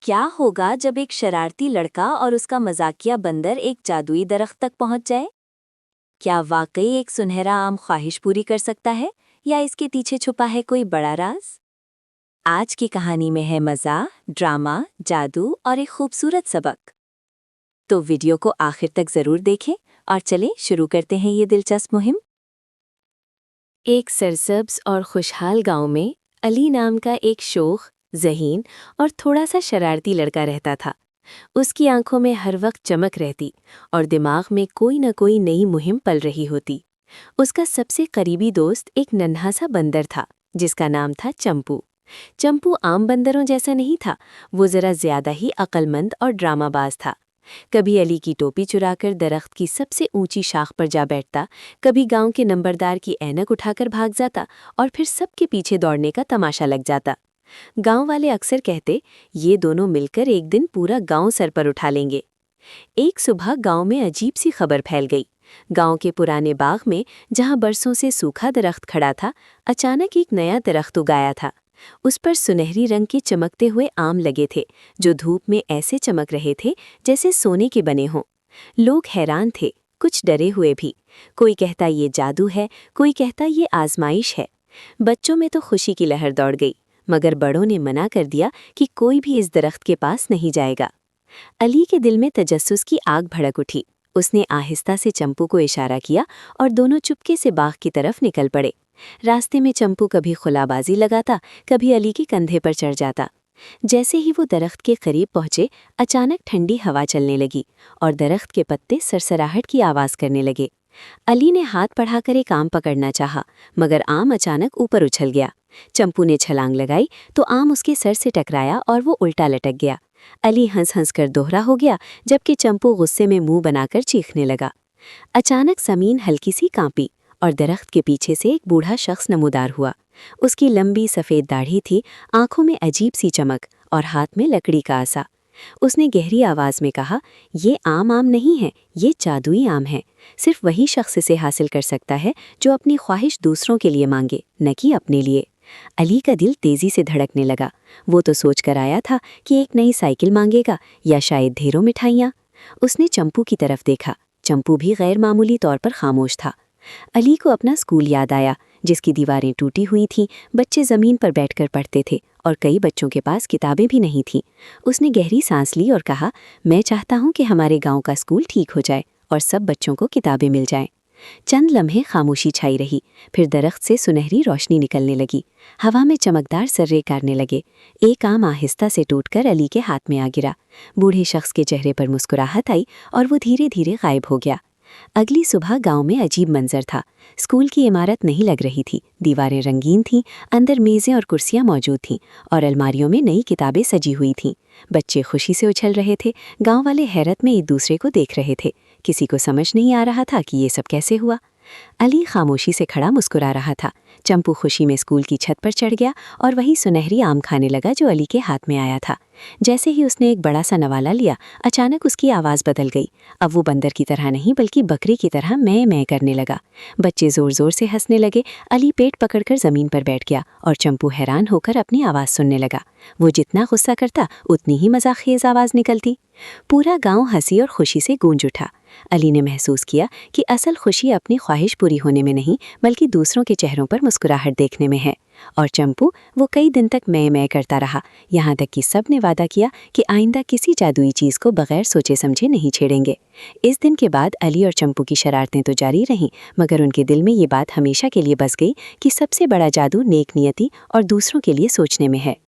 کیا ہوگا جب ایک شرارتی لڑکا اور اس کا مزاقیہ بندر ایک جادوئی درخت تک پہنچ جائے؟ کیا واقعی ایک سنہرا آم خواہش پوری کر سکتا ہے یا اس کے پیچھے چھپا ہے کوئی بڑا راز؟ آج کی کہانی میں ہے مزہ، ڈرامہ، جادو اور ایک خوبصورت سبق۔ تو ویڈیو کو آخر تک ضرور دیکھیں اور چلیں شروع کرتے ہیں یہ دلچسپ مہم۔ ایک سرسبز اور خوشحال گاؤں میں علی نام کا ایک شوخ، ذہین اور تھوڑا سا شرارتی لڑکا رہتا تھا۔ اس کی آنکھوں میں ہر وقت چمک رہتی اور دماغ میں کوئی نہ کوئی نئی مہم پل رہی ہوتی۔ اس کا سب سے قریبی دوست ایک ننھا سا بندر تھا جس کا نام تھا چمپو۔ چمپو عام بندروں جیسا نہیں تھا، وہ ذرا زیادہ ہی عقل مند اور ڈرامہ باز تھا۔ کبھی علی کی ٹوپی چرا کر درخت کی سب سے اونچی شاخ پر جا بیٹھتا، کبھی گاؤں کے نمبردار کی اینک اٹھا کر بھاگ جاتا اور پھر سب کے پیچھے دوڑنے کا تماشا لگ جاتا۔ گاؤں والے اکثر کہتے، یہ دونوں مل کر ایک دن پورا گاؤں سر پر اٹھا لیں گے۔ ایک صبح گاؤں میں عجیب سی خبر پھیل گئی۔ گاؤں کے پرانے باغ میں جہاں برسوں سے سوکھا درخت کھڑا تھا، اچانک ایک نیا درخت اگایا تھا۔ اس پر سنہری رنگ کے چمکتے ہوئے آم لگے تھے جو دھوپ میں ایسے چمک رہے تھے جیسے سونے کے بنے ہوں۔ لوگ حیران تھے، کچھ ڈرے ہوئے بھی۔ کوئی کہتا یہ جادو ہے، کوئی کہتا یہ آزمائش ہے۔ بچوں میں تو خوشی کی لہر دوڑ گئی، مگر بڑوں نے منع کر دیا کہ کوئی بھی اس درخت کے پاس نہیں جائے گا۔ علی کے دل میں تجسس کی آگ بھڑک اٹھی۔ اس نے آہستہ سے چمپو کو اشارہ کیا اور دونوں چپکے سے باغ کی طرف نکل پڑے۔ راستے میں چمپو کبھی خلا بازی لگاتا، کبھی علی کے کندھے پر چڑھ جاتا۔ جیسے ہی وہ درخت کے قریب پہنچے، اچانک ٹھنڈی ہوا چلنے لگی اور درخت کے پتے سرسراہٹ کی آواز کرنے لگے۔ علی نے ہاتھ بڑھا کر ایک آم پکڑنا چاہا، مگر آم اچانک اوپر اچھل گیا۔ چمپو نے چھلانگ لگائی تو آم اس کے سر سے ٹکرایا اور وہ الٹا لٹک گیا۔ علی ہنس ہنس کر دوہرا ہو گیا، جبکہ چمپو غصے میں منہ بنا کر چیخنے لگا۔ اچانک زمین ہلکی سی کانپی اور درخت کے پیچھے سے ایک بوڑھا شخص نمودار ہوا۔ اس کی لمبی سفید داڑھی تھی، آنکھوں میں عجیب سی چمک اور ہاتھ میں لکڑی کا عصا۔ اس نے گہری آواز میں کہا، یہ عام آم نہیں ہے، یہ جادوئی آم ہے۔ صرف وہی شخص اسے حاصل کر سکتا ہے جو اپنی خواہش دوسروں کے لیے مانگے، نہ کہ اپنے لیے۔ علی کا دل تیزی سے دھڑکنے لگا۔ وہ تو سوچ کر آیا تھا کہ ایک نئی سائیکل مانگے گا یا شاید ڈھیروں مٹھائیاں۔ اس نے چمپو کی طرف دیکھا۔ چمپو بھی غیر معمولی طور پر خاموش تھا۔ علی کو اپنا اسکول یاد آیا، جس کی دیواریں ٹوٹی ہوئی تھیں، بچے زمین پر بیٹھ کر پڑھتے تھے اور کئی بچوں کے پاس کتابیں بھی نہیں تھیں۔ اس نے گہری سانس لی اور کہا، میں چاہتا ہوں کہ ہمارے گاؤں کا اسکول ٹھیک ہو جائے اور سب بچوں کو کتابیں مل جائیں۔ چند لمحے خاموشی چھائی رہی، پھر درخت سے سنہری روشنی نکلنے لگی، ہوا میں چمکدار سرے کارنے لگے۔ ایک آم آہستہ سے ٹوٹ کر علی کے ہاتھ میں آ گرا۔ بوڑھے شخص کے چہرے پر مسکراہٹ آئی اور وہ دھیرے دھیرے غائب ہو گیا۔ اگلی صبح گاؤں میں عجیب منظر تھا۔ اسکول کی عمارت نہیں لگ رہی تھی، دیواریں رنگین تھیں، اندر میزیں اور کرسیاں موجود تھیں اور الماریوں میں نئی کتابیں سجی ہوئی تھیں۔ بچے خوشی سے اچھل رہے تھے، گاؤں والے حیرت میں ایک دوسرے کو دیکھ رہے تھے۔ کسی کو سمجھ نہیں آ رہا تھا کہ یہ سب کیسے ہوا۔ علی خاموشی سے کھڑا مسکرا رہا تھا۔ چمپو خوشی میں اسکول کی چھت پر چڑھ گیا اور وہی سنہری آم کھانے لگا جو علی کے ہاتھ میں آیا تھا۔ جیسے ہی اس نے ایک بڑا سا نوالا لیا، اچانک اس کی آواز بدل گئی۔ اب وہ بندر کی طرح نہیں بلکہ بکری کی طرح میں کرنے لگا۔ بچے زور زور سے ہنسنے لگے۔ علی پیٹ پکڑ کر زمین پر بیٹھ گیا اور چمپو حیران ہو کر اپنی آواز سننے لگا۔ وہ جتنا غصہ کرتا اتنی ہی مزاح خیز آواز نکلتی۔ پورا گاؤں ہنسی اور خوشی سے گونج اٹھا۔ علی نے محسوس کیا کہ اصل خوشی اپنی خواہش پوری ہونے میں نہیں بلکہ دوسروں کے چہروں پر مسکراہٹ دیکھنے میں ہے۔ اور چمپو وہ کئی دن تک میں کرتا رہا، یہاں تک کہ سب نے وعدہ کیا کہ آئندہ کسی جادوئی چیز کو بغیر سوچے سمجھے نہیں چھیڑیں گے۔ اس دن کے بعد علی اور چمپو کی شرارتیں تو جاری رہیں، مگر ان کے دل میں یہ بات ہمیشہ کے لیے بس گئی کہ سب سے بڑا جادو نیک نیتی اور دوسروں کے لیے سوچنے میں ہے۔